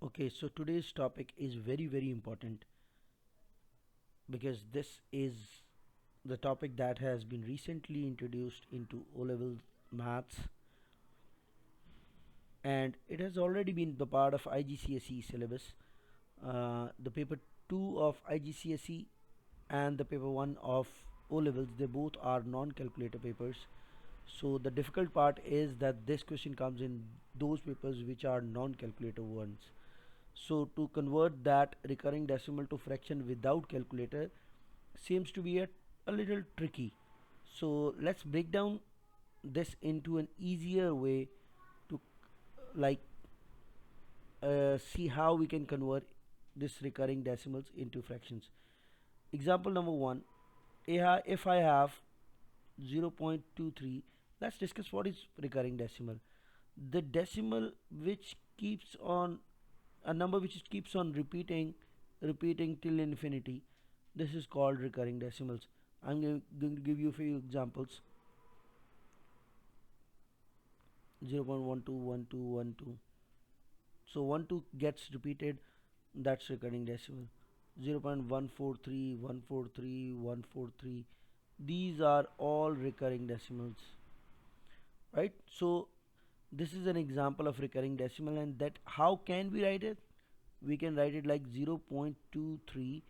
Okay, so today's topic is very important because this is the topic that has been recently introduced into O level maths, and it has already been the part of IGCSE syllabus. The paper 2 of IGCSE and the paper 1 of O levels, they both are non calculator papers. So the difficult part is that this question comes in those papers which are non calculator ones. So to convert that recurring decimal to fraction without calculator seems to be a little tricky. So let's break down this into an easier way to like see how we can convert this recurring decimals into fractions. Example number 1, if I have 0.23, let's discuss what is recurring decimal. The decimal which keeps on a number which keeps on repeating till infinity, this is called recurring decimals. I'm going to give you a few examples. 0.121212, so 12 gets repeated, that's recurring decimal. 0.143 these are all recurring decimals, right? So this is an example of recurring decimal, and that how can we write it? We can write it like 0.23.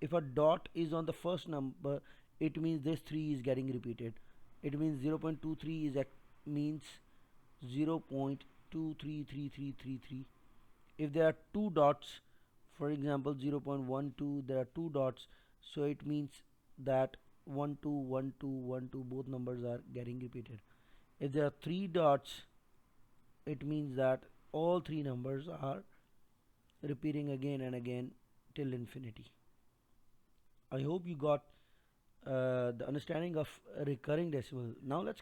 If a dot is on the first number, it means this 3 is getting repeated. It means 0.23 is means 0.233333. If there are two dots, for example 0.12, there are two dots, so it means that 121212 both numbers are getting repeated. If there are three dots, it means that all three numbers are repeating again and again till infinity. I hope you got the understanding of recurring decimal. Now let's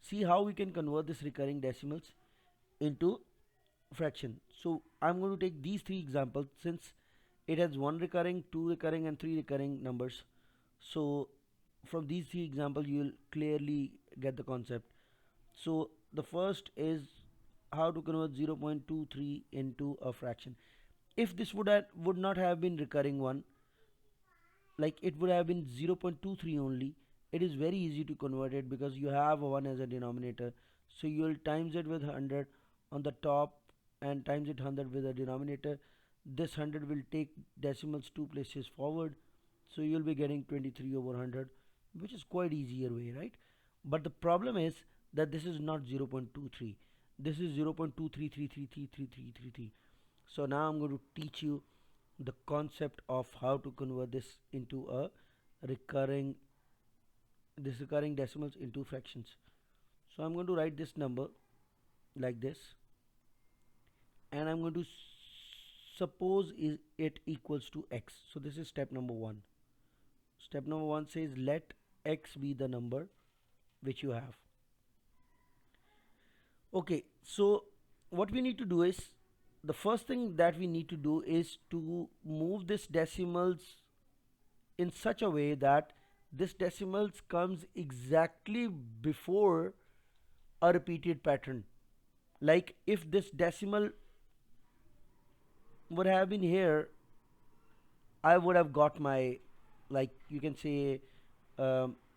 see how we can convert this recurring decimals into fraction. So I'm going to take these three examples since it has one recurring, two recurring and three recurring numbers. So from these three examples you will clearly get the concept. So the first is how to convert 0.23 into a fraction. If this would not have been recurring one, like it would have been 0.23 only, it is very easy to convert it because you have a 1 as a denominator. So you will times it with 100 on the top and times it 100 with a denominator. This 100 will take decimals two places forward, so you will be getting 23 over 100, which is quite easier way, right? But the problem is that this is not 0.23, this is 0.233333333. So now I'm going to teach you the concept of how to convert this into a recurring recurring decimals into fractions. So I'm going to write this number like this, and I'm going to suppose is it equals to x. So this is step number 1. Step number 1 says let x be the number which you have. Okay, so what we need to do is, the first thing that we need to do is to move this decimals in such a way that this decimals comes exactly before a repeated pattern. Like if this decimal would have been here, I would have got my, like you can say,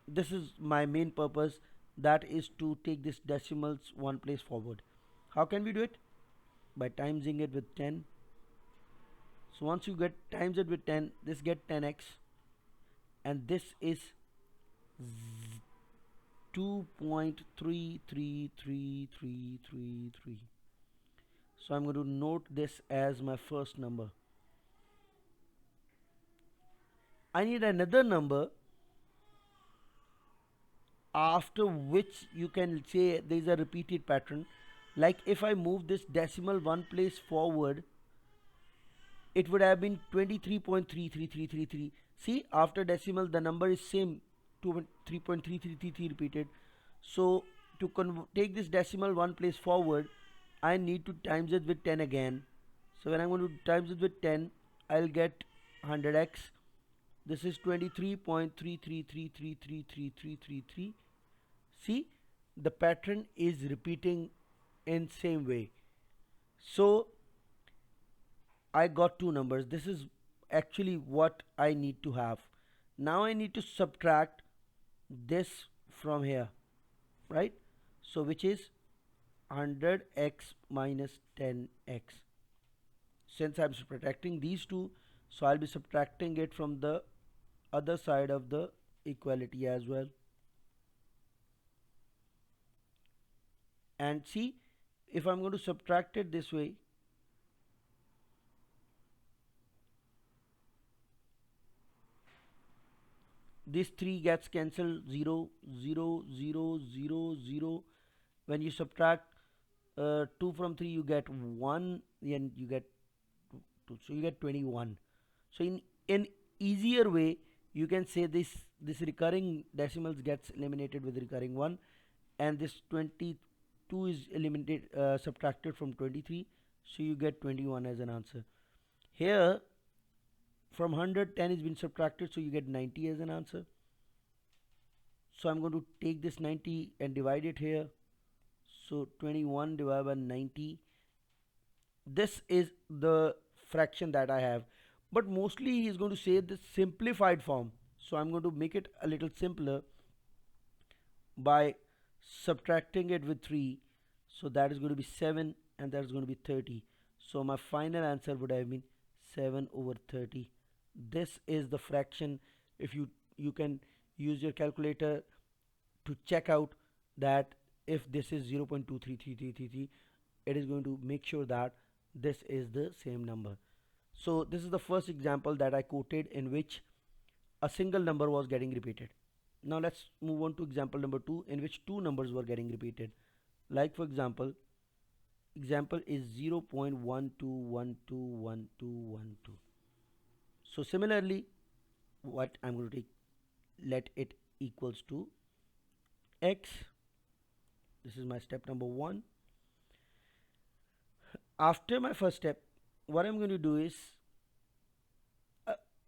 this is my main purpose, that is to take this decimals one place forward. How can we do it? By timesing it with 10. So once you get times it with 10, this get 10x, and this is 2.33333. So I'm going to note this as my first number. I need another number after which you can say there is a repeated pattern. Like if I move this decimal one place forward, it would have been 23.33333. See, after decimal the number is same, 3.3333 repeated. So to take this decimal one place forward, I need to times it with 10 again. So when I'm going to times it with 10, I'll get 100x. This is 23.333333333. See, the pattern is repeating in same way. So I got two numbers. This is actually what I need to have. Now I need to subtract this from here, right? So which is 100x minus 10x. Since I'm subtracting these two, so I'll be subtracting it from the other side of the equality as well. And see, if I'm going to subtract it this way, this 3 gets cancelled, 0 0 0 0 0. When you subtract 2 from 3, you get 1, and you get 2, so you get 21. So in easier way, you can say this recurring decimals gets eliminated with recurring 1, and this 22 is eliminated, subtracted from 23, so you get 21 as an answer. Here from 100, 10 is been subtracted, so you get 90 as an answer. So I'm going to take this 90 and divide it here. So 21 divided by 90. This is the fraction that I have. But mostly he is going to say the simplified form. So I'm going to make it a little simpler by subtracting it with 3. So that is going to be 7, and that is going to be 30. So my final answer would have been 7 over 30. This is the fraction. If you can use your calculator to check out that if this is 0.233333, it is going to make sure that this is the same number. So this is the first example that I quoted in which a single number was getting repeated. Now let's move on to example number 2, in which two numbers were getting repeated. Like for example is 0.12121212. So similarly, what I'm going to take, let it equals to x. This is my step number 1. After my first step, what I'm going to do is,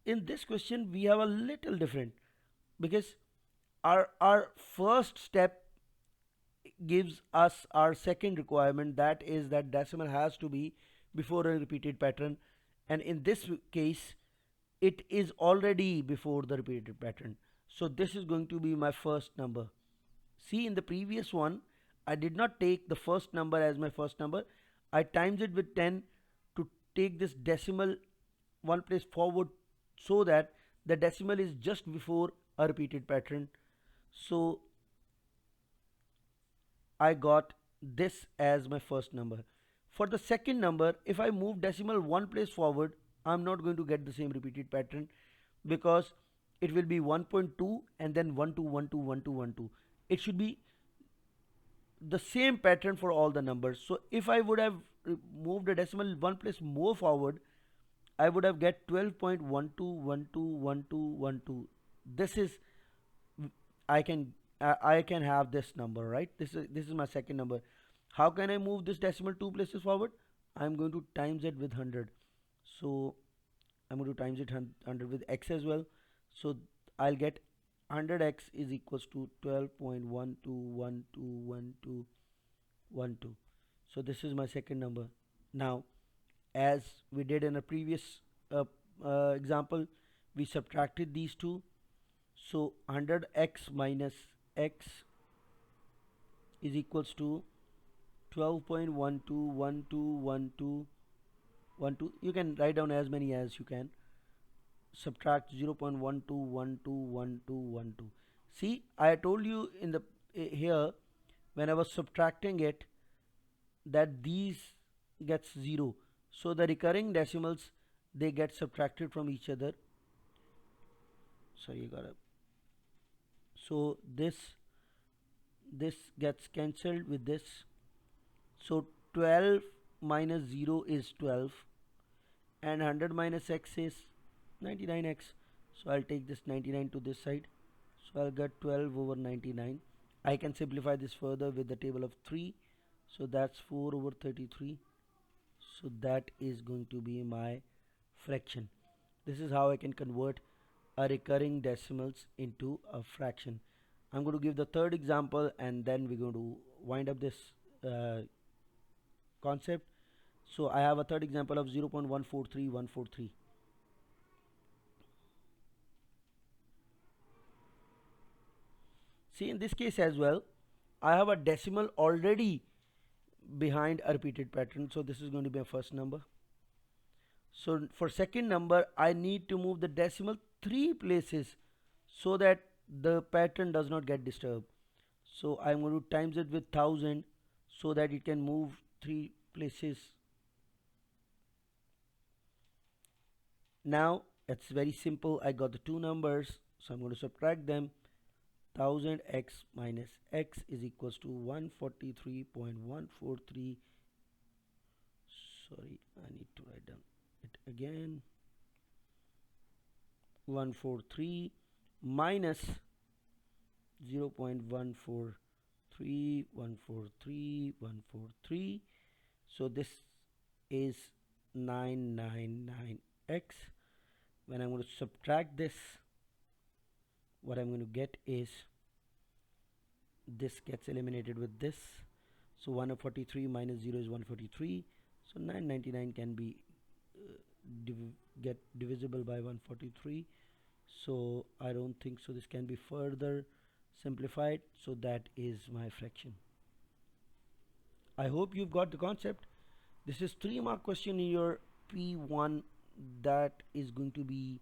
in this question we have a little different, because our first step gives us our second requirement, that is that decimal has to be before a repeated pattern, and in this case it is already before the repeated pattern. So this is going to be my first number. See, in the previous one I did not take the first number as my first number. I times it with 10 to take this decimal one place forward, so that the decimal is just before a repeated pattern. So I got this as my first number. For the second number, if I move decimal one place forward, I'm not going to get the same repeated pattern, because it will be 1.2 and then 1 2 1 2 1 2 1 2. It should be the same pattern for all the numbers. So if I would have moved a decimal one place more forward, I would have get 12.12121212. This is, I can have this number, right? This is my second number. How can I move this decimal two places forward? I'm going to times it with 100. So I'm going to times it 100 with x as well. So I'll get 100x is equals to 12.12121212. So this is my second number. Now, as we did in a previous example, we subtracted these two. So 100x minus x is equals to 12.12121212. You can write down as many as you can. Subtract 0.12121212. See, I told you in the here when I was subtracting it that these gets 0. So the recurring decimals, they get subtracted from each other. So you gotta, so this gets cancelled with this. So 12 minus 0 is 12, and 100 minus x is 99x. So I'll take this 99 to this side. So I'll get 12 over 99. I can simplify this further with the table of 3. So that's 4 over 33. So that is going to be my fraction. This is how I can convert a recurring decimals into a fraction. I'm going to give the third example, and then we're going to wind up this concept. So I have a third example of 0.143143. See, in this case as well, I have a decimal already behind a repeated pattern, so this is going to be my first number. So for second number, I need to move the decimal 3 places so that the pattern does not get disturbed. So I'm going to times it with 1000 so that it can move 3 places. Now it's very simple. I got the two numbers, so I'm going to subtract them. 1000x minus x is equals to 143.143. Sorry, I need to write down it again. 143 minus 0.143. So this is 999x. When I'm going to subtract this, what I'm going to get is this gets eliminated with this. So 143 minus 0 is 143. So 999 can be get divisible by 143. So I don't think so this can be further simplified. So that is my fraction. I hope you've got the concept. This is 3 mark question in your P1 that is going to be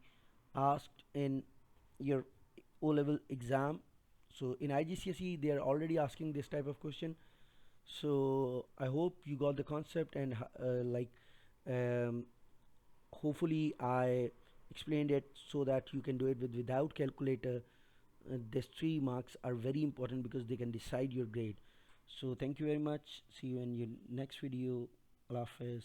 asked in your O-level exam. So in IGCSE they are already asking this type of question. So I hope you got the concept, and um, hopefully I explained it so that you can do it without calculator. These 3 marks are very important because they can decide your grade. So thank you very much. See you in your next video. Allah Hafiz.